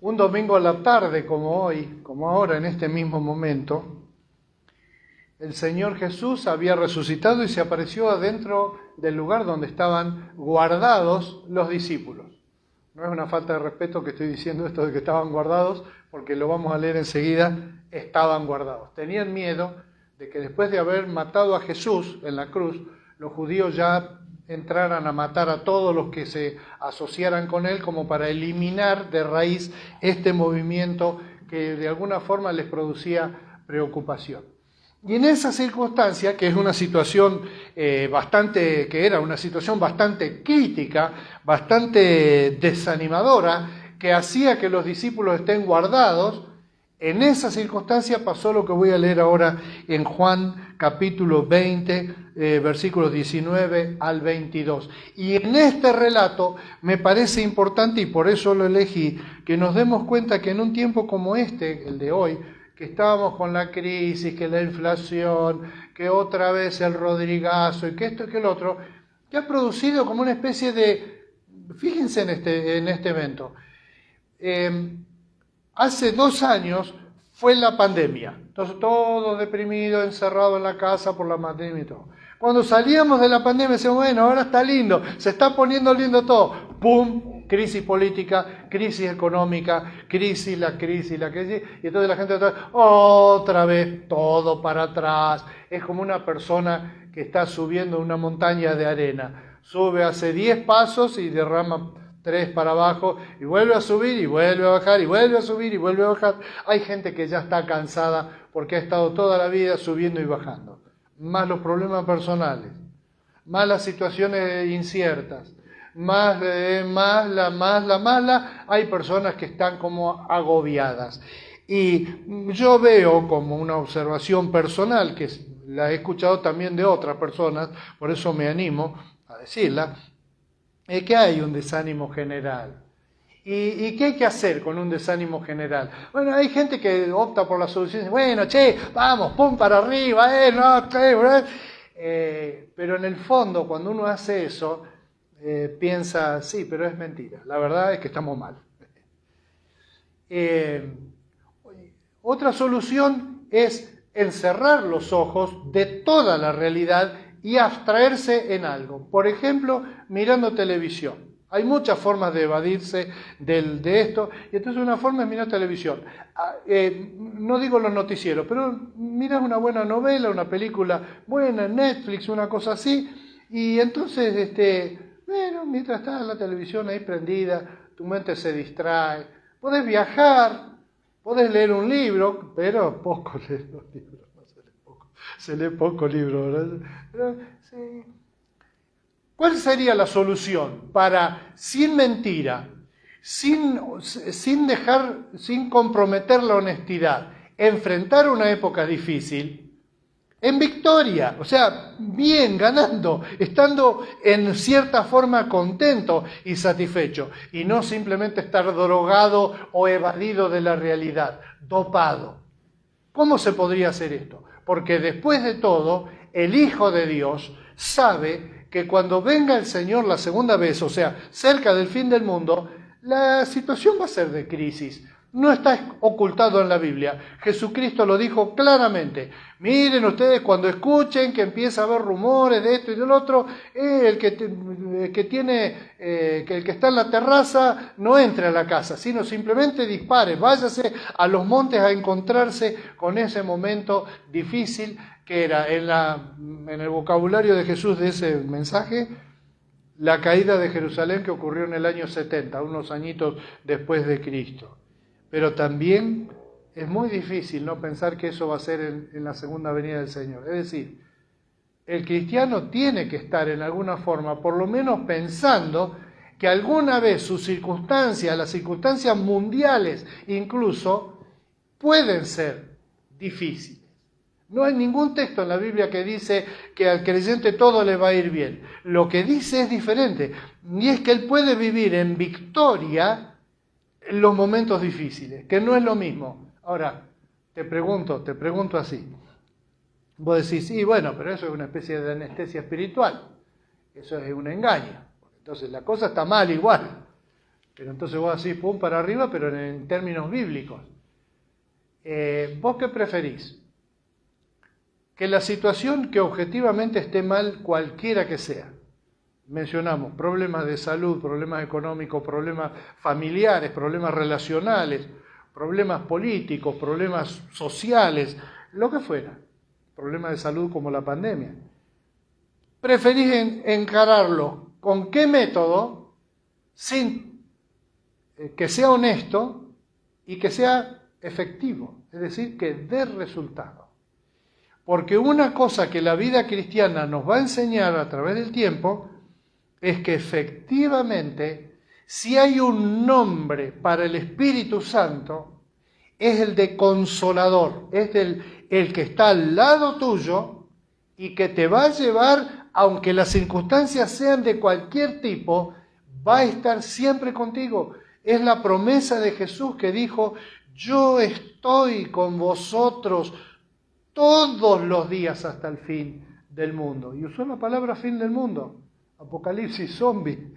Un domingo a la tarde, como hoy, como ahora, en este mismo momento, el Señor Jesús había resucitado y se apareció adentro del lugar donde estaban guardados los discípulos. No es una falta de respeto que estoy diciendo esto de que estaban guardados, porque lo vamos a leer enseguida, estaban guardados. Tenían miedo de que después de haber matado a Jesús en la cruz, los judíos ya entraran a matar a todos los que se asociaran con él, como para eliminar de raíz este movimiento que de alguna forma les producía preocupación. Y en esa circunstancia, que es una situación que era una situación bastante crítica, bastante desanimadora, que hacía que los discípulos estén guardados, en esa circunstancia pasó lo que voy a leer ahora en Juan capítulo 20, versículos 19 al 22. Y en este relato me parece importante, y por eso lo elegí, que nos demos cuenta que en un tiempo como este, el de hoy, que estábamos con la crisis, que la inflación, que otra vez el Rodrigazo, y que esto y que el otro, que ha producido como una especie de... Fíjense en este evento. Hace 2 años fue la pandemia, entonces todos deprimidos, encerrados en la casa por la pandemia y todo. Cuando salíamos de la pandemia decíamos, bueno, ahora está lindo, se está poniendo lindo todo. ¡Pum! Crisis política, crisis económica, crisis, y entonces la gente otra vez todo para atrás. Es como una persona que está subiendo una montaña de arena. Sube, hace 10 pasos y derrama 3 para abajo, y vuelve a subir, y vuelve a bajar, y vuelve a subir, y vuelve a bajar. Hay gente que ya está cansada porque ha estado toda la vida subiendo y bajando. Más los problemas personales, más las situaciones inciertas, más la mala, hay personas que están como agobiadas. Y yo veo como una observación personal, que la he escuchado también de otras personas, por eso me animo a decirla, es que hay un desánimo general. ¿Y qué hay que hacer con un desánimo general? Bueno, hay gente que opta por la solución, bueno, vamos, pum, para arriba, pero en el fondo, cuando uno hace eso, piensa, sí, pero es mentira, la verdad es que estamos mal. Otra solución es encerrar los ojos de toda la realidad y abstraerse en algo. Por ejemplo, mirando televisión. Hay muchas formas de evadirse de esto, y entonces una forma es mirar televisión. No digo los noticieros, pero miras una buena novela, una película buena en Netflix, una cosa así, y entonces, bueno, mientras está la televisión ahí prendida, tu mente se distrae. Podés viajar, podés leer un libro, pero poco leer los libros, no se lee poco libro, ¿verdad? Pero, sí. ¿Cuál sería la solución para, sin mentira, sin comprometer la honestidad, enfrentar una época difícil en victoria? O sea, bien, ganando, estando en cierta forma contento y satisfecho, y no simplemente estar drogado o evadido de la realidad, dopado. ¿Cómo se podría hacer esto? Porque después de todo, el Hijo de Dios sabe que cuando venga el Señor la segunda vez, o sea, cerca del fin del mundo, la situación va a ser de crisis. No está ocultado en la Biblia. Jesucristo lo dijo claramente. Miren ustedes, cuando escuchen que empieza a haber rumores de esto y del otro, el que está en la terraza no entre a la casa, sino simplemente dispare, váyase a los montes a encontrarse con ese momento difícil que era en el vocabulario de Jesús de ese mensaje, la caída de Jerusalén que ocurrió en el año 70, unos añitos después de Cristo. Pero también es muy difícil no pensar que eso va a ser en la segunda venida del Señor. Es decir, el cristiano tiene que estar en alguna forma, por lo menos pensando que alguna vez sus circunstancias, las circunstancias mundiales incluso, pueden ser difíciles. No hay ningún texto en la Biblia que dice que al creyente todo le va a ir bien. Lo que dice es diferente, y es que él puede vivir en victoria en los momentos difíciles, que no es lo mismo. Ahora, te pregunto así. Vos decís, sí, bueno, pero eso es una especie de anestesia espiritual. Eso es un engaño. Entonces la cosa está mal igual. Pero entonces vos decís, pum, para arriba, pero en términos bíblicos. ¿Vos qué preferís? Que la situación que objetivamente esté mal, cualquiera que sea. Mencionamos problemas de salud, problemas económicos, problemas familiares, problemas relacionales, problemas políticos, problemas sociales, lo que fuera. Problemas de salud como la pandemia. ¿Preferís encararlo con qué método? Sin que sea honesto y que sea efectivo, es decir, que dé resultado. Porque una cosa que la vida cristiana nos va a enseñar a través del tiempo es que efectivamente, si hay un nombre para el Espíritu Santo, es el de Consolador, es el que está al lado tuyo y que te va a llevar, aunque las circunstancias sean de cualquier tipo, va a estar siempre contigo. Es la promesa de Jesús que dijo, yo estoy con vosotros todos los días hasta el fin del mundo. Y usó la palabra fin del mundo. Apocalipsis zombie.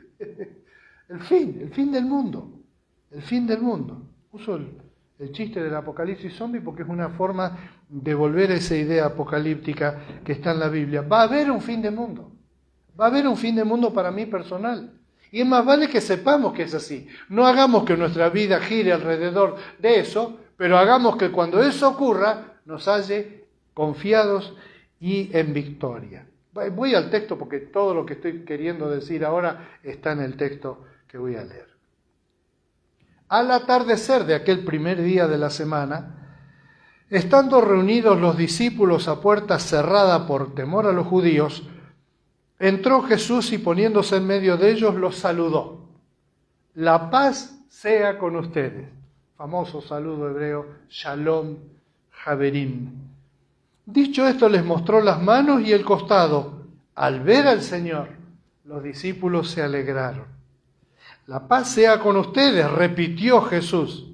El fin del mundo. El fin del mundo. Uso el chiste del apocalipsis zombie porque es una forma de volver a esa idea apocalíptica que está en la Biblia. Va a haber un fin del mundo. Va a haber un fin del mundo para mí personal. Y es más vale que sepamos que es así. No hagamos que nuestra vida gire alrededor de eso, pero hagamos que cuando eso ocurra nos halle confiados y en victoria. Voy al texto porque todo lo que estoy queriendo decir ahora está en el texto que voy a leer. Al atardecer de aquel primer día de la semana, estando reunidos los discípulos a puerta cerrada por temor a los judíos, entró Jesús y poniéndose en medio de ellos los saludó. La paz sea con ustedes. Famoso saludo hebreo, Shalom Haverim. Dicho esto, les mostró las manos y el costado. Al ver al Señor, los discípulos se alegraron. La paz sea con ustedes, repitió Jesús.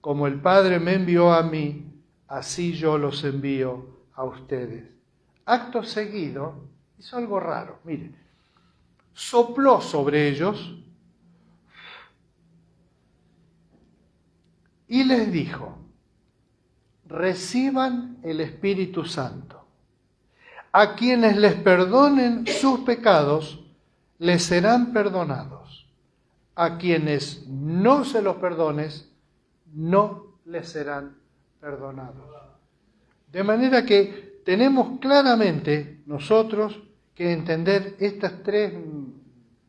Como el Padre me envió a mí, así yo los envío a ustedes. Acto seguido, hizo algo raro. Miren, sopló sobre ellos y les dijo, reciban el Espíritu Santo. A quienes les perdonen sus pecados, les serán perdonados. A quienes no se los perdones, no les serán perdonados. De manera que tenemos claramente nosotros que entender estos tres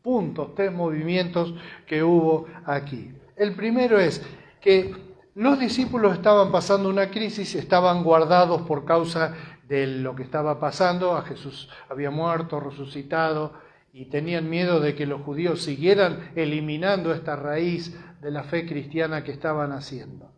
puntos, tres movimientos que hubo aquí. El primero es que los discípulos estaban pasando una crisis, estaban guardados por causa de lo que estaba pasando. A Jesús había muerto, resucitado, y tenían miedo de que los judíos siguieran eliminando esta raíz de la fe cristiana que estaban haciendo.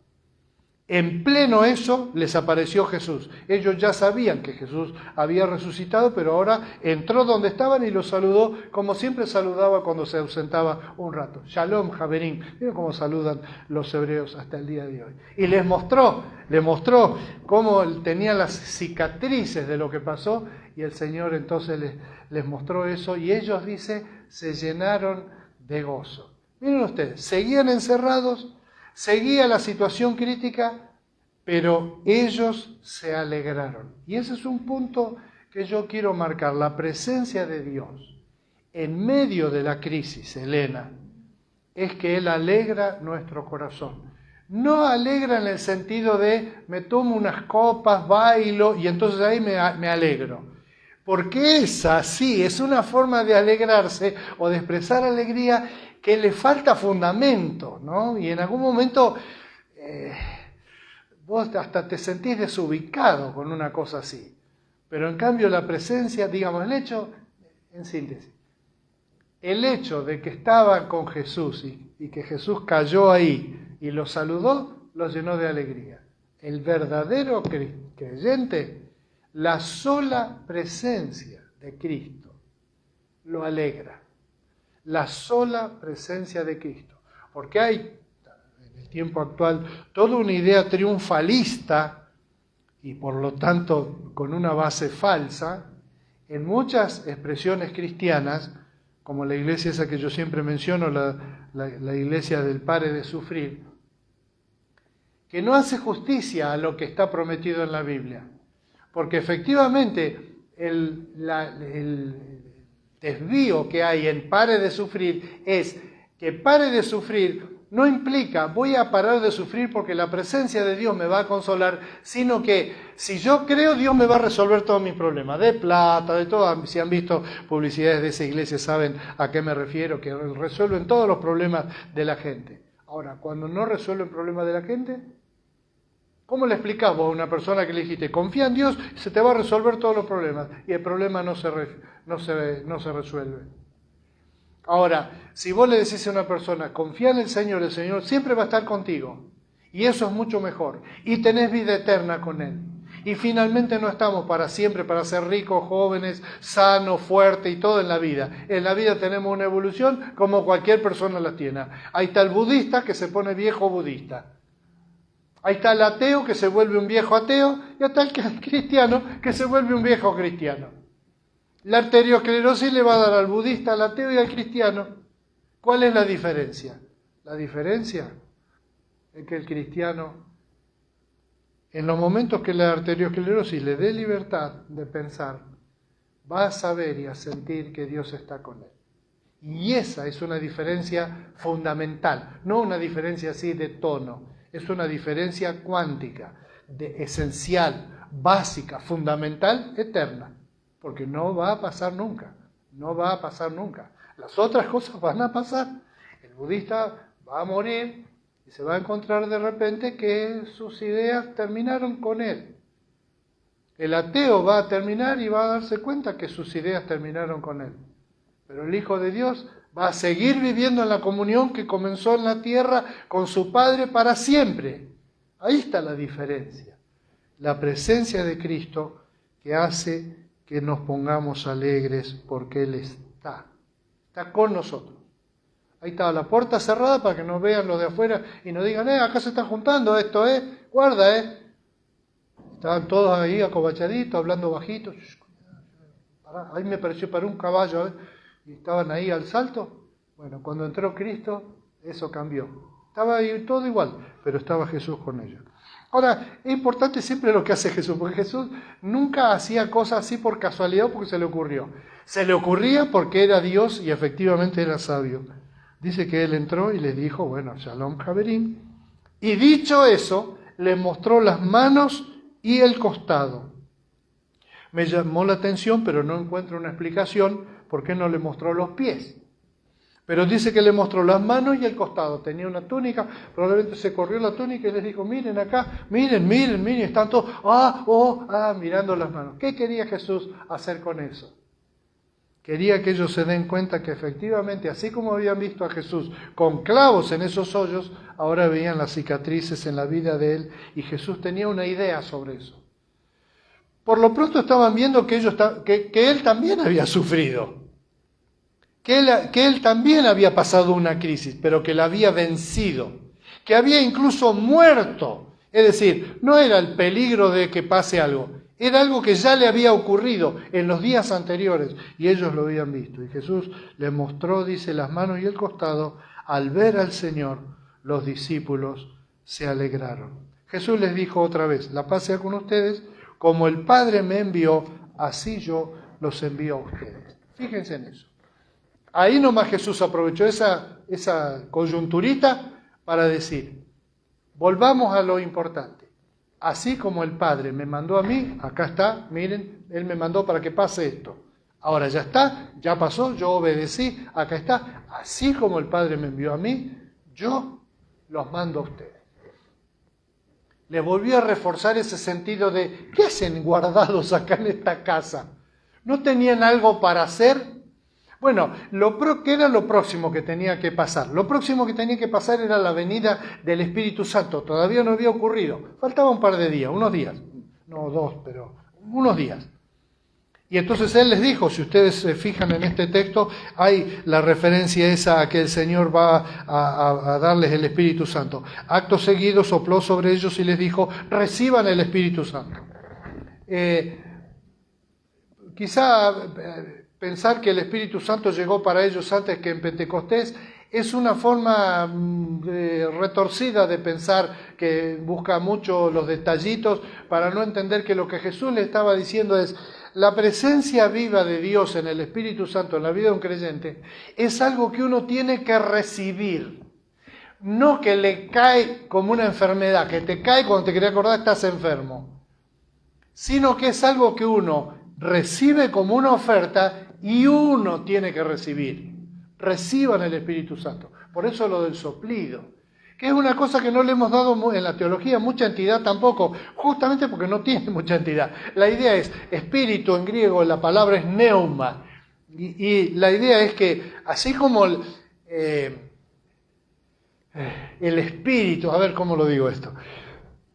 En pleno eso les apareció Jesús. Ellos ya sabían que Jesús había resucitado, pero ahora entró donde estaban y los saludó como siempre saludaba cuando se ausentaba un rato. Shalom Haverim. Miren cómo saludan los hebreos hasta el día de hoy. Y les mostró cómo tenían las cicatrices de lo que pasó, y el Señor entonces les mostró eso, y ellos, dice, se llenaron de gozo. Miren ustedes, seguían encerrados, seguía la situación crítica, pero ellos se alegraron. Y ese es un punto que yo quiero marcar, la presencia de Dios en medio de la crisis, Elena, es que Él alegra nuestro corazón. No alegra en el sentido de me tomo unas copas, bailo y entonces ahí me alegro. Porque esa sí es una forma de alegrarse o de expresar alegría que le falta fundamento, ¿no? Y en algún momento vos hasta te sentís desubicado con una cosa así. Pero en cambio la presencia, digamos, el hecho, en síntesis, el hecho de que estaban con Jesús y que Jesús cayó ahí y los saludó, los llenó de alegría. El verdadero creyente, la sola presencia de Cristo lo alegra. La sola presencia de Cristo. Porque hay, en el tiempo actual, toda una idea triunfalista y por lo tanto con una base falsa en muchas expresiones cristianas, como la iglesia esa que yo siempre menciono, la iglesia del Pare de Sufrir, que no hace justicia a lo que está prometido en la Biblia. Porque efectivamente el desvío que hay en Pare de Sufrir es que pare de sufrir no implica voy a parar de sufrir porque la presencia de Dios me va a consolar, sino que si yo creo, Dios me va a resolver todos mis problemas, de plata, de todo. Si han visto publicidades de esa iglesia saben a qué me refiero, que resuelven todos los problemas de la gente. Ahora, cuando no resuelven problemas de la gente, ¿cómo le explicamos a una persona que le dijiste, confía en Dios, se te va a resolver todos los problemas? Y el problema no se resuelve. Ahora, si vos le decís a una persona, confía en el Señor siempre va a estar contigo. Y eso es mucho mejor. Y tenés vida eterna con Él. Y finalmente no estamos para siempre, para ser ricos, jóvenes, sanos, fuertes y todo en la vida. En la vida tenemos una evolución como cualquier persona la tiene. Ahí está el budista que se pone viejo budista. Ahí está el ateo que se vuelve un viejo ateo. Y está el cristiano que se vuelve un viejo cristiano. La arteriosclerosis le va a dar al budista, al ateo y al cristiano. ¿Cuál es la diferencia? La diferencia es que el cristiano, en los momentos que la arteriosclerosis le dé libertad de pensar, va a saber y a sentir que Dios está con él. Y esa es una diferencia fundamental, no una diferencia así de tono, es una diferencia cuántica, esencial, básica, fundamental, eterna. Porque no va a pasar nunca, no va a pasar nunca. Las otras cosas van a pasar. El budista va a morir y se va a encontrar de repente que sus ideas terminaron con él. El ateo va a terminar y va a darse cuenta que sus ideas terminaron con él. Pero el Hijo de Dios va a seguir viviendo en la comunión que comenzó en la tierra con su Padre para siempre. Ahí está la diferencia. La presencia de Cristo que hace que nos pongamos alegres porque Él está con nosotros. Ahí está la puerta cerrada para que nos vean los de afuera y nos digan, acá se están juntando, esto guarda, Estaban todos ahí acobachaditos, hablando bajito. Ahí me pareció para un caballo, y estaban ahí al salto. Bueno, cuando entró Cristo, eso cambió. Estaba ahí todo igual, pero estaba Jesús con ellos. Ahora, es importante siempre lo que hace Jesús, porque Jesús nunca hacía cosas así por casualidad o porque se le ocurrió. Se le ocurría porque era Dios y efectivamente era sabio. Dice que Él entró y les dijo, bueno, Shalom Javerim. Y dicho eso, les mostró las manos y el costado. Me llamó la atención, pero no encuentro una explicación por qué no le mostró los pies. Pero dice que le mostró las manos y el costado. Tenía una túnica, probablemente se corrió la túnica y les dijo, miren acá, miren, están todos, mirando las manos. ¿Qué quería Jesús hacer con eso? Quería que ellos se den cuenta que efectivamente, así como habían visto a Jesús con clavos en esos hoyos, ahora veían las cicatrices en la vida de Él y Jesús tenía una idea sobre eso. Por lo pronto estaban viendo que Él también había sufrido. Que él también había pasado una crisis, pero que la había vencido, que había incluso muerto. Es decir, no era el peligro de que pase algo, era algo que ya le había ocurrido en los días anteriores y ellos lo habían visto. Y Jesús les mostró, dice, las manos y el costado. Al ver al Señor, los discípulos se alegraron. Jesús les dijo otra vez, la paz sea con ustedes, como el Padre me envió, así yo los envío a ustedes. Fíjense en eso. Ahí nomás Jesús aprovechó esa coyunturita para decir, volvamos a lo importante. Así como el Padre me mandó a mí, acá está, miren, Él me mandó para que pase esto. Ahora ya está, ya pasó, yo obedecí, acá está. Así como el Padre me envió a mí, yo los mando a ustedes. Le volvió a reforzar ese sentido de, ¿qué hacen guardados acá en esta casa? ¿No tenían algo para hacer? Bueno, ¿qué era lo próximo que tenía que pasar? Lo próximo que tenía que pasar era la venida del Espíritu Santo. Todavía no había ocurrido. Faltaba un par de días, unos días. No 2, pero unos días. Y entonces Él les dijo, si ustedes se fijan en este texto, hay la referencia esa a que el Señor va a darles el Espíritu Santo. Acto seguido sopló sobre ellos y les dijo, reciban el Espíritu Santo. Quizá pensar que el Espíritu Santo llegó para ellos antes que en Pentecostés es una forma retorcida de pensar, que busca mucho los detallitos para no entender que lo que Jesús le estaba diciendo es: la presencia viva de Dios en el Espíritu Santo en la vida de un creyente es algo que uno tiene que recibir, no que le cae como una enfermedad, que te cae cuando te querés acordar estás enfermo, sino que es algo que uno recibe como una oferta y uno tiene que recibir. Reciban el Espíritu Santo. Por eso lo del soplido, que es una cosa que no le hemos dado en la teología mucha entidad tampoco, justamente porque no tiene mucha entidad. La idea es espíritu, en griego la palabra es pneuma, y la idea es que así como el espíritu, a ver cómo lo digo esto,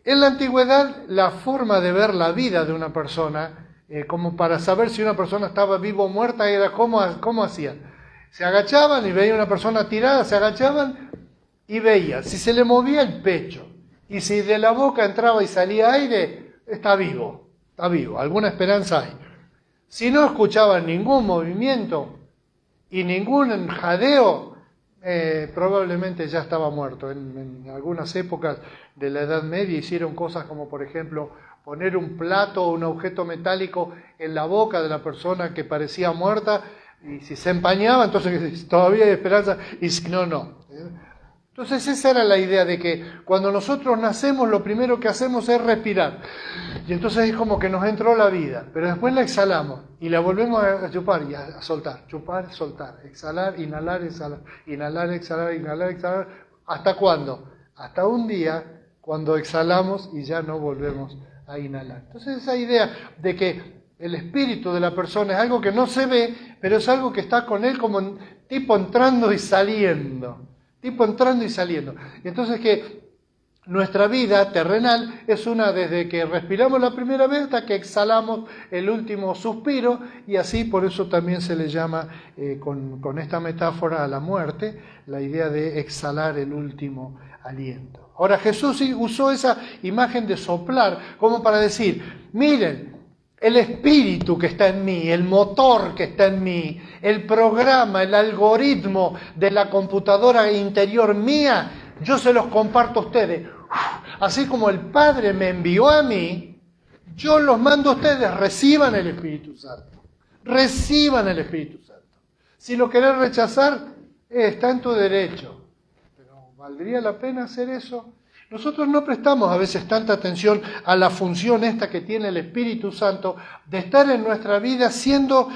en la antigüedad la forma de ver la vida de una persona, como para saber si una persona estaba viva o muerta, era cómo hacían. Se agachaban y veían una persona tirada, se agachaban y veían si se le movía el pecho y si de la boca entraba y salía aire, está vivo, alguna esperanza hay. Si no escuchaban ningún movimiento y ningún jadeo, probablemente ya estaba muerto. En algunas épocas de la Edad Media hicieron cosas como, por ejemplo, poner un plato o un objeto metálico en la boca de la persona que parecía muerta, y si se empañaba, entonces todavía hay esperanza, y si no, no. Entonces esa era la idea de que cuando nosotros nacemos lo primero que hacemos es respirar. Y entonces es como que nos entró la vida, pero después la exhalamos y la volvemos a chupar y a soltar. Chupar, soltar, exhalar, inhalar, exhalar, inhalar, exhalar, inhalar, exhalar. ¿Hasta cuándo? Hasta un día cuando exhalamos y ya no volvemos a inhalar. Entonces esa idea de que el espíritu de la persona es algo que no se ve, pero es algo que está con él como tipo entrando y saliendo. Tipo entrando y saliendo. Y entonces que nuestra vida terrenal es una desde que respiramos la primera vez hasta que exhalamos el último suspiro, y así por eso también se le llama con esta metáfora a la muerte, la idea de exhalar el último aliento. Ahora Jesús usó esa imagen de soplar como para decir: miren, el espíritu que está en mí, el motor que está en mí, el programa, el algoritmo de la computadora interior mía, yo se los comparto a ustedes. Así como el Padre me envió a mí, yo los mando a ustedes, reciban el Espíritu Santo. Reciban el Espíritu Santo. Si lo querés rechazar, está en tu derecho. Pero ¿valdría la pena hacer eso? Nosotros no prestamos a veces tanta atención a la función esta que tiene el Espíritu Santo de estar en nuestra vida siendo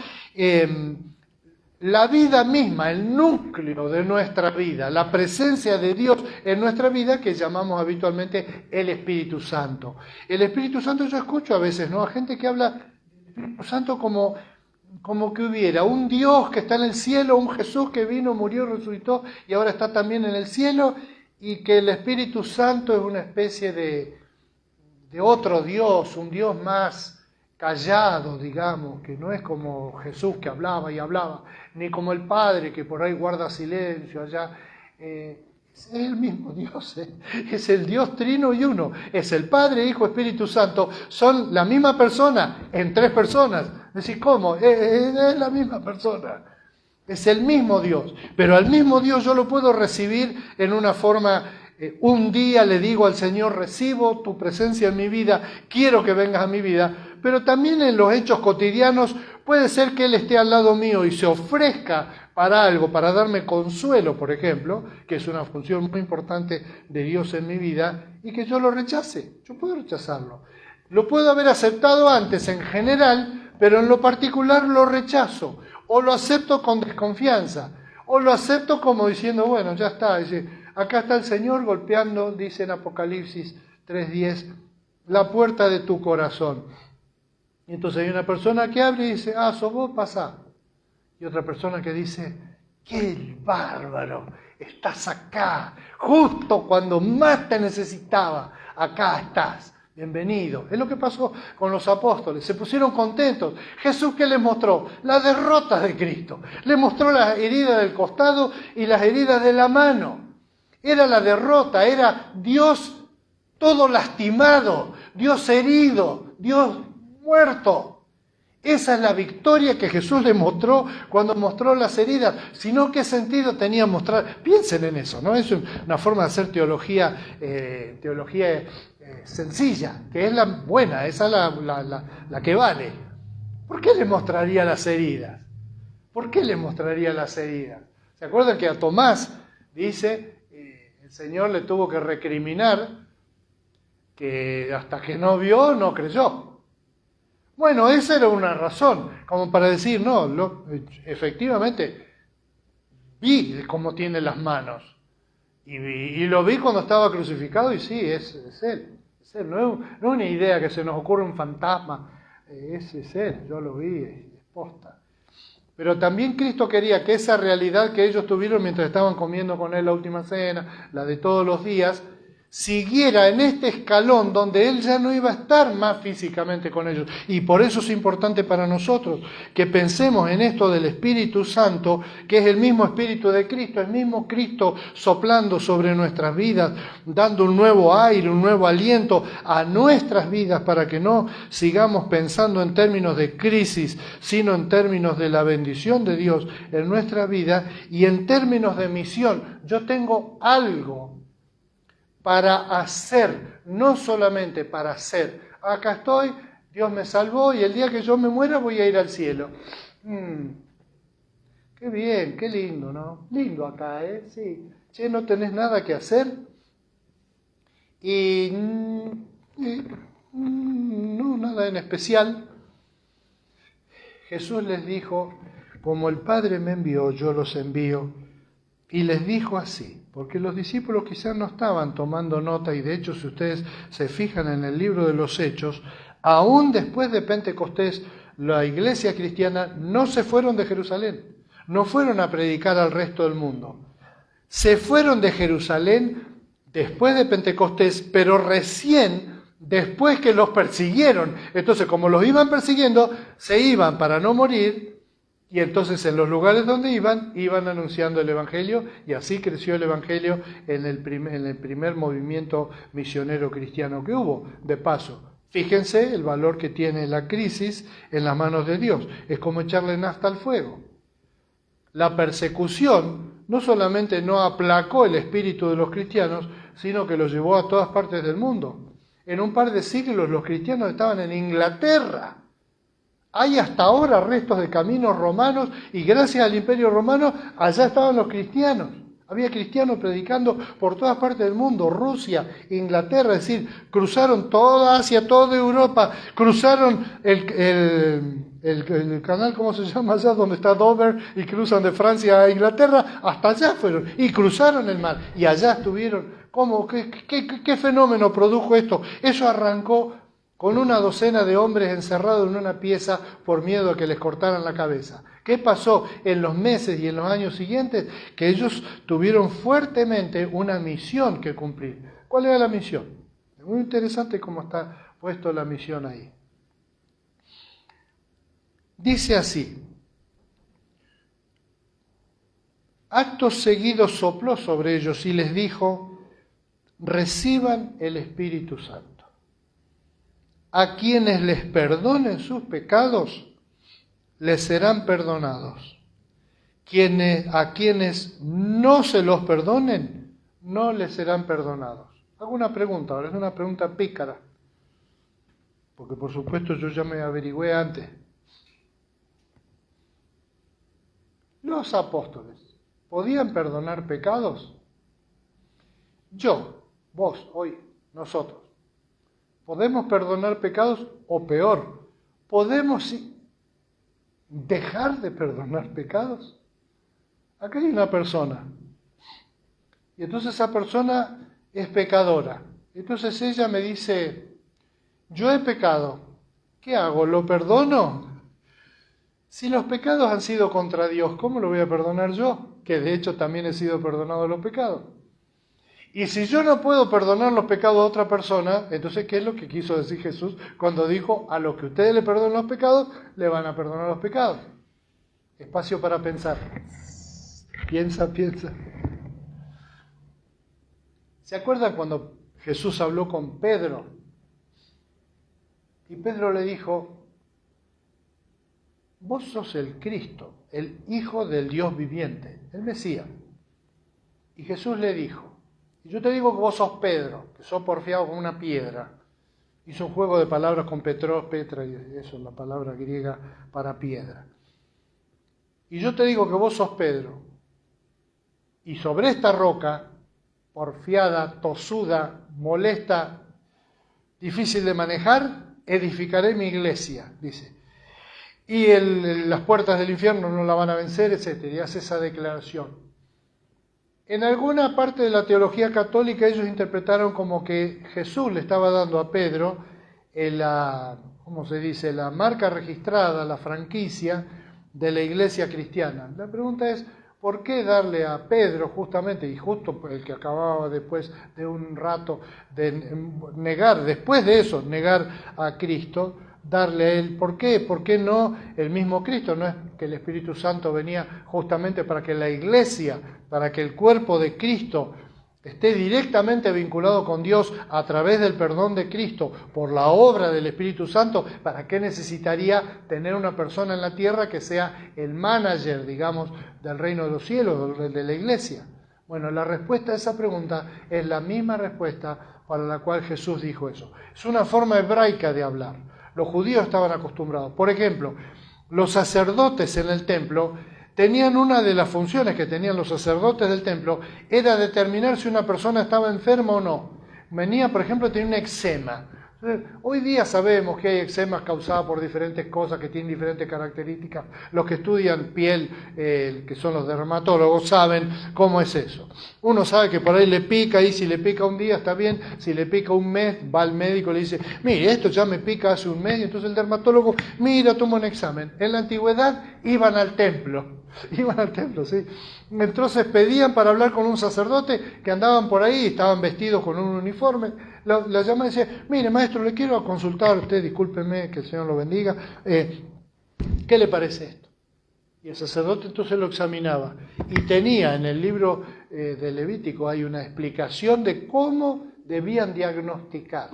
la vida misma, el núcleo de nuestra vida, la presencia de Dios en nuestra vida, que llamamos habitualmente el Espíritu Santo. El Espíritu Santo, yo escucho a veces, ¿no?, a gente que habla del Espíritu Santo como que hubiera un Dios que está en el cielo, un Jesús que vino, murió, resucitó y ahora está también en el cielo, y que el Espíritu Santo es una especie de otro Dios, un Dios más callado, digamos, que no es como Jesús que hablaba y hablaba, ni como el Padre que por ahí guarda silencio allá. Es el mismo Dios, es el Dios trino y uno, es el Padre, Hijo, Espíritu Santo, son la misma persona en tres personas. Es decir, ¿cómo? Es la misma persona. Es el mismo Dios, pero al mismo Dios yo lo puedo recibir en una forma, un día le digo al Señor: recibo tu presencia en mi vida, quiero que vengas a mi vida, pero también en los hechos cotidianos puede ser que Él esté al lado mío y se ofrezca para algo, para darme consuelo, por ejemplo, que es una función muy importante de Dios en mi vida, y que yo lo rechace. Yo puedo rechazarlo. Lo puedo haber aceptado antes en general, pero en lo particular lo rechazo. O lo acepto con desconfianza, o lo acepto como diciendo: bueno, ya está, acá está el Señor golpeando, dice en Apocalipsis 3:10, la puerta de tu corazón. Y entonces hay una persona que abre y dice: sos vos, pasá. Y otra persona que dice: qué bárbaro, estás acá, justo cuando más te necesitaba, acá estás. Bienvenido. Es lo que pasó con los apóstoles. Se pusieron contentos. Jesús, ¿qué les mostró? La derrota de Cristo. Les mostró las heridas del costado y las heridas de la mano. Era la derrota, era Dios todo lastimado, Dios herido, Dios muerto. Esa es la victoria que Jesús le mostró cuando mostró las heridas. Si no, ¿qué sentido tenía mostrar? Piensen en eso, ¿no? Es una forma de hacer teología sencilla, que es la buena, esa es la que vale. ¿Por qué le mostraría las heridas? ¿Por qué le mostraría las heridas? ¿Se acuerdan que a Tomás, dice, el Señor le tuvo que recriminar que hasta que no vio, no creyó? Bueno, esa era una razón, como para decir, no, efectivamente, vi cómo tiene las manos, y lo vi cuando estaba crucificado, y sí, es Él. No es una idea que se nos ocurre un fantasma, es Él, yo lo vi, es posta. Pero también Cristo quería que esa realidad que ellos tuvieron mientras estaban comiendo con Él la última cena, la de todos los días, siguiera en este escalón donde Él ya no iba a estar más físicamente con ellos. Y por eso es importante para nosotros que pensemos en esto del Espíritu Santo, que es el mismo Espíritu de Cristo, el mismo Cristo soplando sobre nuestras vidas, dando un nuevo aire, un nuevo aliento a nuestras vidas para que no sigamos pensando en términos de crisis, sino en términos de la bendición de Dios en nuestra vida y en términos de misión. Yo tengo algo para hacer, no solamente para hacer. Acá estoy, Dios me salvó y el día que yo me muera voy a ir al cielo. Qué bien, qué lindo, ¿no? Lindo acá, ¿eh? Sí. Che, ¿no tenés nada que hacer? No, nada en especial. Jesús les dijo, como el Padre me envió, yo los envío. Y les dijo así, porque los discípulos quizás no estaban tomando nota, y de hecho si ustedes se fijan en el libro de los Hechos, aún después de Pentecostés, la iglesia cristiana no se fueron de Jerusalén, no fueron a predicar al resto del mundo. Se fueron de Jerusalén después de Pentecostés, pero recién después que los persiguieron. Entonces, como los iban persiguiendo, se iban para no morir. Y entonces en los lugares donde iban anunciando el Evangelio, y así creció el Evangelio en el primer movimiento misionero cristiano que hubo. De paso, fíjense el valor que tiene la crisis en las manos de Dios. Es como echarle nafta al fuego. La persecución no solamente no aplacó el espíritu de los cristianos, sino que los llevó a todas partes del mundo. En un par de siglos los cristianos estaban en Inglaterra. Hay hasta ahora restos de caminos romanos y gracias al Imperio Romano allá estaban los cristianos. Había cristianos predicando por todas partes del mundo, Rusia, Inglaterra, es decir, cruzaron toda Asia, toda Europa, cruzaron el canal, ¿cómo se llama allá? Donde está Dover y cruzan de Francia a Inglaterra, hasta allá fueron y cruzaron el mar y allá estuvieron. ¿Cómo? ¿Qué fenómeno produjo esto? Eso arrancó con una docena de hombres encerrados en una pieza por miedo a que les cortaran la cabeza. ¿Qué pasó en los meses y en los años siguientes? Que ellos tuvieron fuertemente una misión que cumplir. ¿Cuál era la misión? Es muy interesante cómo está puesto la misión ahí. Dice así: acto seguido sopló sobre ellos y les dijo, reciban el Espíritu Santo. A quienes les perdonen sus pecados, les serán perdonados. A quienes no se los perdonen, no les serán perdonados. Hago una pregunta, ahora es una pregunta pícara, porque por supuesto yo ya me averigüé antes. Los apóstoles, ¿podían perdonar pecados? Yo, vos, hoy, nosotros. ¿Podemos perdonar pecados? O peor, ¿podemos dejar de perdonar pecados? Acá hay una persona. Y entonces esa persona es pecadora. Entonces ella me dice, yo he pecado. ¿Qué hago? ¿Lo perdono? Si los pecados han sido contra Dios, ¿cómo lo voy a perdonar yo? Que de hecho también he sido perdonado de los pecados. Y si yo no puedo perdonar los pecados de otra persona, entonces, ¿qué es lo que quiso decir Jesús cuando dijo, a los que ustedes le perdonen los pecados, le van a perdonar los pecados? Espacio para pensar. Piensa. ¿Se acuerdan cuando Jesús habló con Pedro? Y Pedro le dijo, vos sos el Cristo, el Hijo del Dios viviente, el Mesías. Y Jesús le dijo, y yo te digo que vos sos Pedro, que sos porfiado con una piedra. Hizo un juego de palabras con Petra, y eso es la palabra griega para piedra. Y yo te digo que vos sos Pedro, y sobre esta roca, porfiada, tosuda, molesta, difícil de manejar, edificaré mi iglesia, dice. Y las puertas del infierno no la van a vencer, etc. Y hace esa declaración. En alguna parte de la teología católica ellos interpretaron como que Jesús le estaba dando a Pedro ¿cómo se dice?, la marca registrada, la franquicia de la iglesia cristiana. La pregunta es, ¿por qué darle a Pedro justamente, y justo el que acababa después de un rato de negar, después de eso, negar a Cristo, darle a él? ¿Por qué? ¿Por qué no el mismo Cristo? ¿No es que el Espíritu Santo venía justamente para que la iglesia, para que el cuerpo de Cristo esté directamente vinculado con Dios a través del perdón de Cristo por la obra del Espíritu Santo? ¿Para qué necesitaría tener una persona en la tierra que sea el manager, digamos, del reino de los cielos, de la iglesia? Bueno, la respuesta a esa pregunta es la misma respuesta para la cual Jesús dijo eso. Es una forma hebraica de hablar. Los judíos estaban acostumbrados. Por ejemplo, los sacerdotes en el templo tenían una de las funciones que tenían los sacerdotes del templo, era determinar si una persona estaba enferma o no. Venía, por ejemplo, tenía un eczema. Hoy día sabemos que hay eczemas causados por diferentes cosas que tienen diferentes características. Los que estudian piel, que son los dermatólogos, saben cómo es eso. Uno sabe que por ahí le pica, y si le pica un día está bien, si le pica un mes, va al médico y le dice, mire, esto ya me pica hace un mes, y entonces el dermatólogo, mira, toma un examen. En la antigüedad iban al templo, sí. Entonces pedían para hablar con un sacerdote que andaban por ahí, estaban vestidos con un uniforme. La llamaban y decía, mire maestro, le quiero consultar a usted, discúlpeme, que el Señor lo bendiga, ¿qué le parece esto? Y el sacerdote entonces lo examinaba y tenía en el libro de Levítico hay una explicación de cómo debían diagnosticar.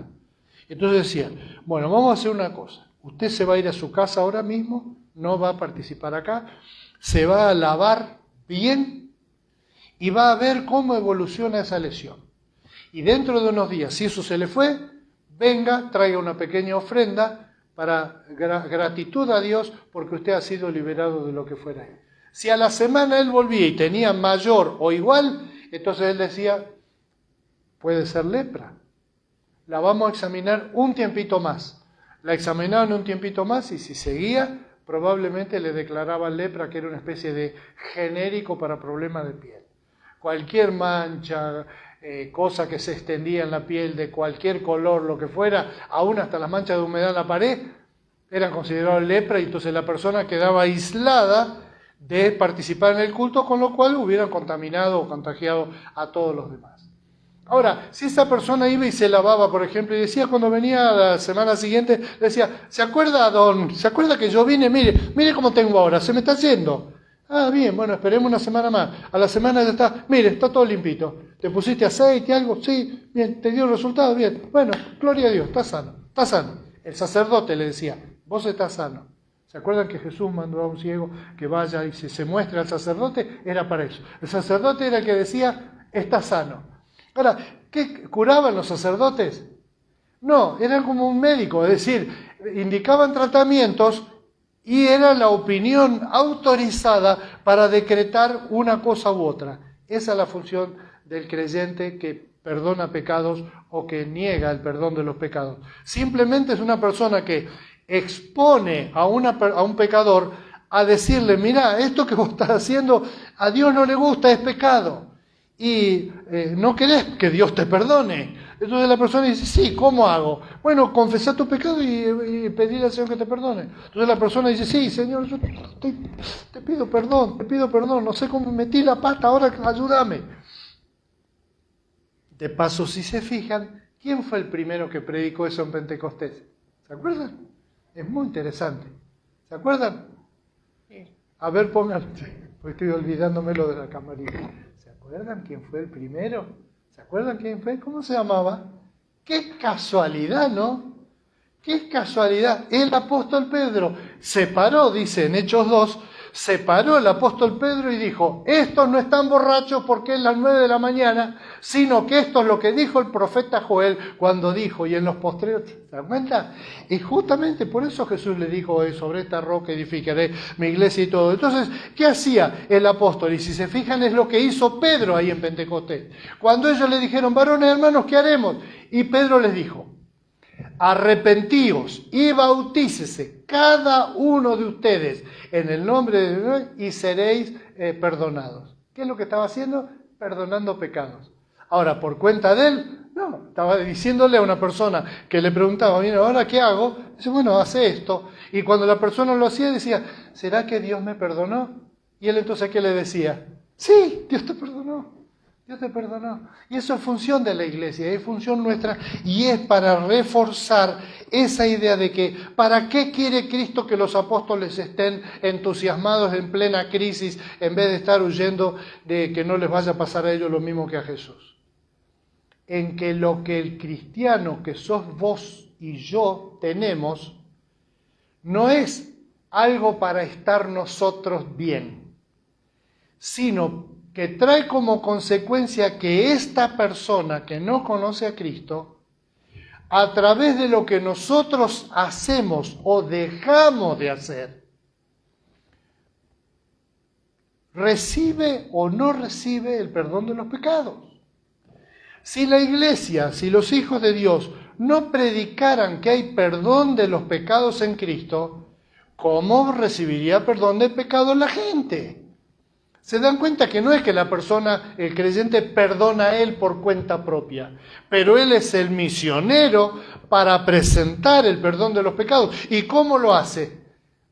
Entonces decían, bueno, vamos a hacer una cosa, usted se va a ir a su casa ahora mismo, no va a participar acá, se va a lavar bien y va a ver cómo evoluciona esa lesión. Y dentro de unos días, si eso se le fue, venga, traiga una pequeña ofrenda para gratitud a Dios porque usted ha sido liberado de lo que fuera él. Si a la semana él volvía y tenía mayor o igual, entonces él decía, puede ser lepra. La vamos a examinar un tiempito más. La examinaban un tiempito más y si seguía, probablemente le declaraban lepra, que era una especie de genérico para problemas de piel. Cualquier mancha, cosa que se extendía en la piel de cualquier color, lo que fuera, aún hasta las manchas de humedad en la pared, eran considerados lepra y entonces la persona quedaba aislada de participar en el culto, con lo cual hubieran contaminado o contagiado a todos los demás. Ahora, si esa persona iba y se lavaba, por ejemplo, y decía cuando venía la semana siguiente, decía, ¿se acuerda que yo vine? Mire cómo tengo ahora, se me está yendo. Ah, bien, bueno, esperemos una semana más. A la semana ya está, mire, está todo limpito. ¿Te pusiste aceite, algo? Sí, bien, ¿te dio el resultado? Bien. Bueno, gloria a Dios, está sano, está sano. El sacerdote le decía, vos estás sano. ¿Se acuerdan que Jesús mandó a un ciego que vaya y se muestre al sacerdote? Era para eso. El sacerdote era el que decía, está sano. Ahora, ¿qué curaban los sacerdotes? No, eran como un médico, es decir, indicaban tratamientos y era la opinión autorizada para decretar una cosa u otra. Esa es la función del creyente que perdona pecados o que niega el perdón de los pecados. Simplemente es una persona que expone a un pecador a decirle, mira, esto que vos estás haciendo a Dios no le gusta, es pecado. Y no querés que Dios te perdone. Entonces la persona dice, sí, ¿cómo hago? Bueno, confesá tu pecado y pedirle al Señor que te perdone. Entonces la persona dice, sí, Señor, yo te pido perdón, no sé cómo metí la pata, ahora ayúdame. De paso, si se fijan, ¿quién fue el primero que predicó eso en Pentecostés? ¿Se acuerdan? Es muy interesante. ¿Se acuerdan? A ver, pongan, porque estoy olvidándome lo de la camarita. ¿Se acuerdan quién fue el primero? ¿Se acuerdan quién fue? ¿Cómo se llamaba? ¡Qué casualidad!, ¿no? ¡Qué casualidad! El apóstol Pedro. separó, dice en Hechos 2, separó el apóstol Pedro y dijo, estos no están borrachos porque es las 9 de la mañana, sino que esto es lo que dijo el profeta Joel cuando dijo, y en los postreros, ¿se dan cuenta? Y justamente por eso Jesús le dijo, sobre esta roca edificaré mi iglesia y todo. Entonces, ¿qué hacía el apóstol? Y si se fijan es lo que hizo Pedro ahí en Pentecostés. Cuando ellos le dijeron, varones hermanos, ¿qué haremos? Y Pedro les dijo, arrepentíos y bautícese cada uno de ustedes en el nombre de Dios y seréis perdonados. ¿Qué es lo que estaba haciendo? Perdonando pecados. Ahora, por cuenta de él, no, estaba diciéndole a una persona que le preguntaba, mira, ¿ahora qué hago? Dice, bueno, hace esto. Y cuando la persona lo hacía, decía, ¿será que Dios me perdonó? Y él entonces, ¿qué le decía? Sí, Dios te perdonó. Dios te perdonó. Y eso es función de la iglesia, es función nuestra y es para reforzar esa idea de que ¿para qué quiere Cristo que los apóstoles estén entusiasmados en plena crisis en vez de estar huyendo de que no les vaya a pasar a ellos lo mismo que a Jesús? En que lo que el cristiano que sos vos y yo tenemos no es algo para estar nosotros bien, sino que trae como consecuencia que esta persona que no conoce a Cristo, a través de lo que nosotros hacemos o dejamos de hacer, recibe o no recibe el perdón de los pecados. Si la iglesia, si los hijos de Dios no predicaran que hay perdón de los pecados en Cristo, ¿cómo recibiría perdón de pecados la gente? Se dan cuenta que no es que la persona, el creyente, perdona a él por cuenta propia, pero él es el misionero para presentar el perdón de los pecados. ¿Y cómo lo hace?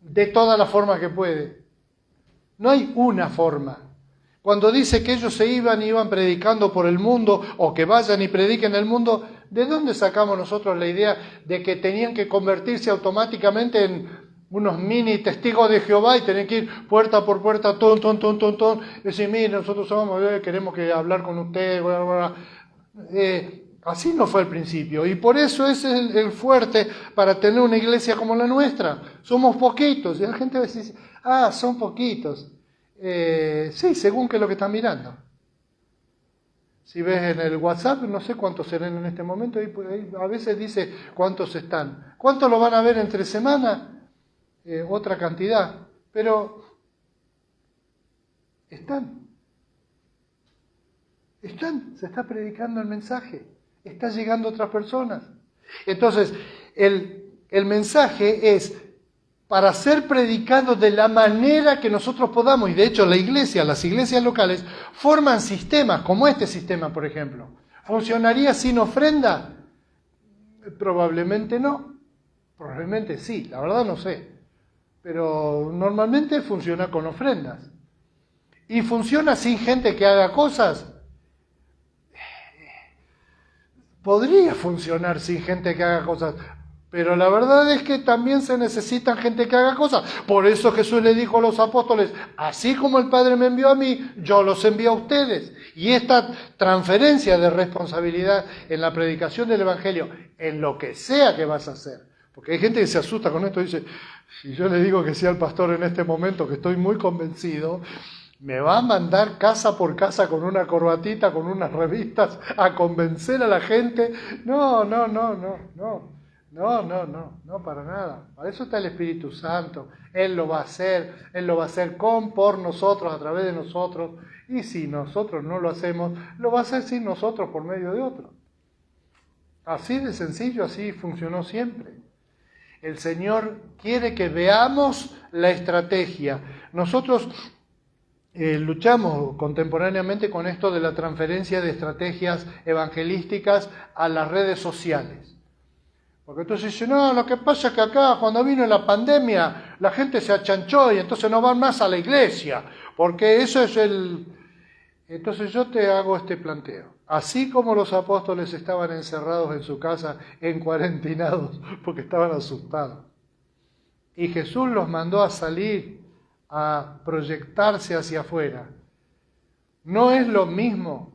De todas las formas que puede. No hay una forma. Cuando dice que ellos se iban predicando por el mundo o que vayan y prediquen el mundo, ¿de dónde sacamos nosotros la idea de que tenían que convertirse automáticamente en unos mini testigos de Jehová y tener que ir puerta por puerta, y decir, mire, nosotros somos, queremos hablar con usted, bla, bla, bla. Así no fue al principio, y por eso ese es el fuerte para tener una iglesia como la nuestra. Somos poquitos, y la gente va a decir, son poquitos. Sí, según que es lo que están mirando. Si ves en el WhatsApp, no sé cuántos serán en este momento, ahí a veces dice cuántos están. ¿Cuántos lo van a ver entre semana? Otra cantidad, pero están, se está predicando el mensaje, está llegando a otras personas. Entonces, el mensaje es para ser predicado de la manera que nosotros podamos, y de hecho las iglesias locales forman sistemas, como este sistema, por ejemplo. ¿Funcionaría sin ofrenda? Probablemente no, probablemente sí, la verdad no sé. Pero normalmente funciona con ofrendas. ¿Y funciona sin gente que haga cosas? Podría funcionar sin gente que haga cosas, pero la verdad es que también se necesita gente que haga cosas. Por eso Jesús le dijo a los apóstoles, así como el Padre me envió a mí, yo los envío a ustedes. Y esta transferencia de responsabilidad en la predicación del Evangelio, en lo que sea que vas a hacer, porque hay gente que se asusta con esto y dice, si yo le digo que sea el pastor en este momento, que estoy muy convencido, me va a mandar casa por casa con una corbatita, con unas revistas, a convencer a la gente. No, para nada. Para eso está el Espíritu Santo. Él lo va a hacer por nosotros, a través de nosotros. Y si nosotros no lo hacemos, lo va a hacer sin nosotros, por medio de otros. Así de sencillo, así funcionó siempre. El Señor quiere que veamos la estrategia. Nosotros luchamos contemporáneamente con esto de la transferencia de estrategias evangelísticas a las redes sociales. Porque entonces dicen, no, lo que pasa es que acá cuando vino la pandemia la gente se achanchó y entonces no van más a la iglesia, porque eso es Entonces yo te hago este planteo. Así como los apóstoles estaban encerrados en su casa, encuarentinados, porque estaban asustados, y Jesús los mandó a salir, a proyectarse hacia afuera, no es lo mismo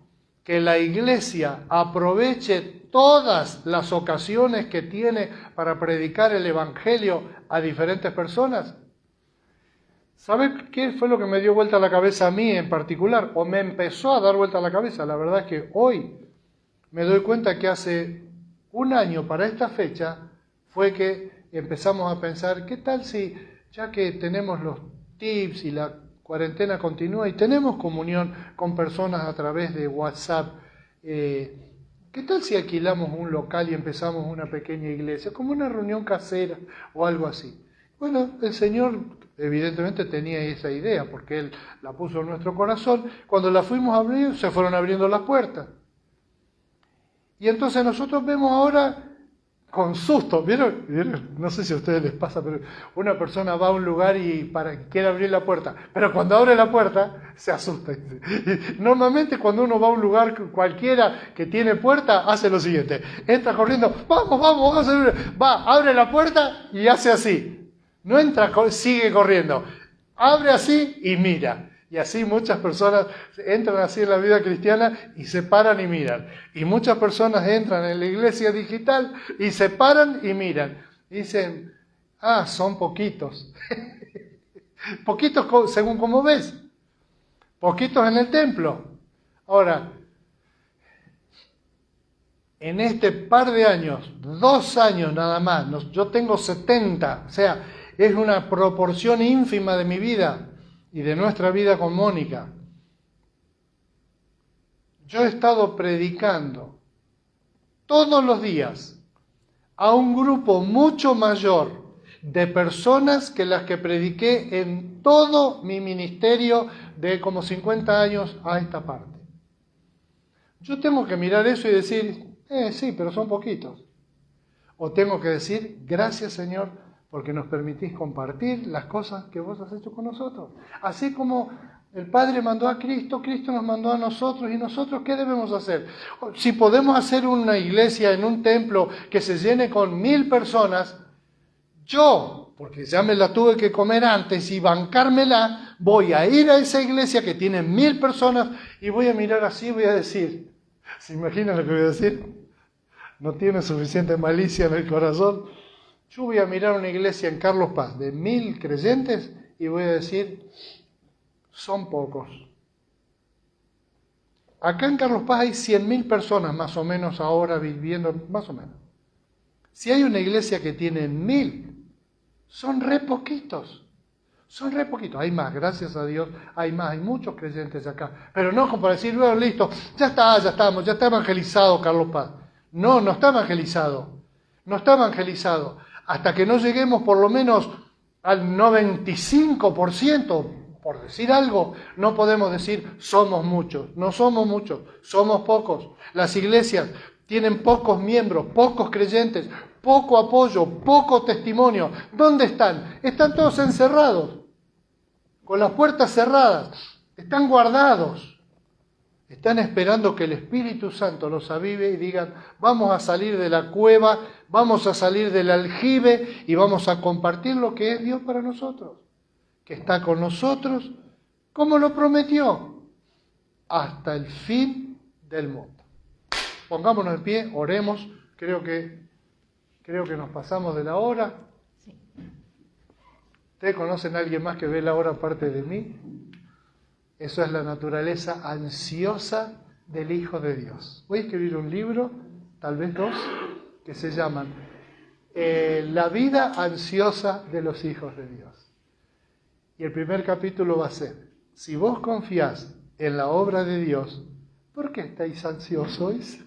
que la iglesia aproveche todas las ocasiones que tiene para predicar el Evangelio a diferentes personas? ¿Sabe qué fue lo que me dio vuelta la cabeza a mí en particular? O me empezó a dar vuelta la cabeza. La verdad es que hoy me doy cuenta que hace un año para esta fecha fue que empezamos a pensar, ¿qué tal si, ya que tenemos los tips y la cuarentena continúa y tenemos comunión con personas a través de WhatsApp, ¿qué tal si alquilamos un local y empezamos una pequeña iglesia, como una reunión casera o algo así? Bueno, el Señor evidentemente tenía esa idea, porque Él la puso en nuestro corazón. Cuando la fuimos a abrir, se fueron abriendo las puertas. Y entonces nosotros vemos ahora con susto, ¿vieron? No sé si a ustedes les pasa, pero una persona va a un lugar y quiere abrir la puerta, pero cuando abre la puerta se asusta. Normalmente cuando uno va a un lugar cualquiera que tiene puerta, hace lo siguiente, entra corriendo, vamos, abre la puerta y hace así. No entra, sigue corriendo, abre así y mira. Y así muchas personas entran así en la vida cristiana y se paran y miran. Y muchas personas entran en la iglesia digital y se paran y miran. Y dicen, son poquitos. Poquitos según como ves. Poquitos en el templo. Ahora, en este par de años, 2 años nada más, yo tengo 70, o sea, es una proporción ínfima de mi vida y de nuestra vida con Mónica. Yo he estado predicando todos los días a un grupo mucho mayor de personas que las que prediqué en todo mi ministerio de como 50 años a esta parte. Yo tengo que mirar eso y decir, sí, pero son poquitos. O tengo que decir, gracias Señor, porque nos permitís compartir las cosas que vos has hecho con nosotros. Así como el Padre mandó a Cristo, Cristo nos mandó a nosotros, y nosotros, ¿qué debemos hacer? Si podemos hacer una iglesia en un templo que se llene con 1000 personas, yo, porque ya me la tuve que comer antes y bancármela, voy a ir a esa iglesia que tiene 1000 personas y voy a mirar así y voy a decir, ¿se imaginan lo que voy a decir? No tiene suficiente malicia en el corazón. Yo voy a mirar una iglesia en Carlos Paz de 1000 creyentes y voy a decir, son pocos. Acá en Carlos Paz hay 100.000 personas más o menos ahora viviendo, más o menos. Si hay una iglesia que tiene 1000, son re poquitos. Son re poquitos. Hay más, gracias a Dios, hay más, hay muchos creyentes acá. Pero no como para decir, bueno, listo, ya está evangelizado Carlos Paz. No, no está evangelizado. No está evangelizado. Hasta que no lleguemos por lo menos al 95%, por decir algo, no podemos decir somos muchos. No somos muchos, somos pocos. Las iglesias tienen pocos miembros, pocos creyentes, poco apoyo, poco testimonio. ¿Dónde están? Están todos encerrados, con las puertas cerradas, están guardados. Están esperando que el Espíritu Santo los avive y digan, vamos a salir de la cueva, vamos a salir del aljibe y vamos a compartir lo que es Dios para nosotros, que está con nosotros, como lo prometió, hasta el fin del mundo. Pongámonos en pie, oremos, creo que nos pasamos de la hora. ¿Ustedes conocen a alguien más que ve la hora aparte de mí? Eso es la naturaleza ansiosa del Hijo de Dios. Voy a escribir un libro, tal vez 2, que se llaman La vida ansiosa de los hijos de Dios. Y el primer capítulo va a ser, si vos confiás en la obra de Dios, ¿por qué estáis ansiosos?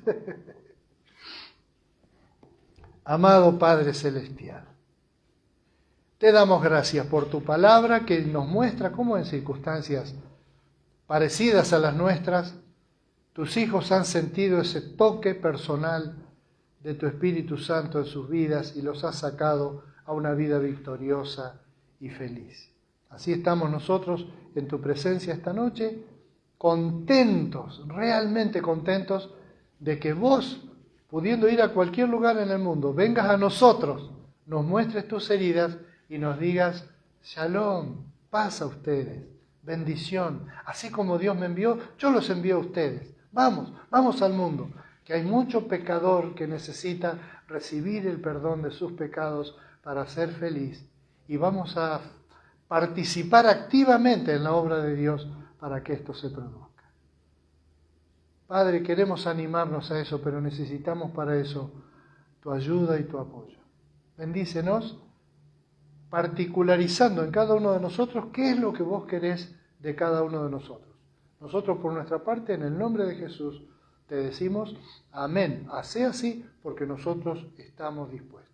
Amado Padre Celestial, te damos gracias por tu palabra que nos muestra cómo en circunstancias parecidas a las nuestras, tus hijos han sentido ese toque personal de tu Espíritu Santo en sus vidas y los has sacado a una vida victoriosa y feliz. Así estamos nosotros en tu presencia esta noche, contentos, realmente contentos de que vos, pudiendo ir a cualquier lugar en el mundo, vengas a nosotros, nos muestres tus heridas y nos digas, Shalom, paz a ustedes. Bendición, así como Dios me envió, yo los envío a ustedes. Vamos al mundo, que hay mucho pecador que necesita recibir el perdón de sus pecados para ser feliz. Y vamos a participar activamente en la obra de Dios para que esto se produzca. Padre, queremos animarnos a eso, pero necesitamos para eso tu ayuda y tu apoyo. Bendícenos, particularizando en cada uno de nosotros qué es lo que vos querés de cada uno de nosotros. Nosotros, por nuestra parte, en el nombre de Jesús, te decimos amén. Hacé así porque nosotros estamos dispuestos.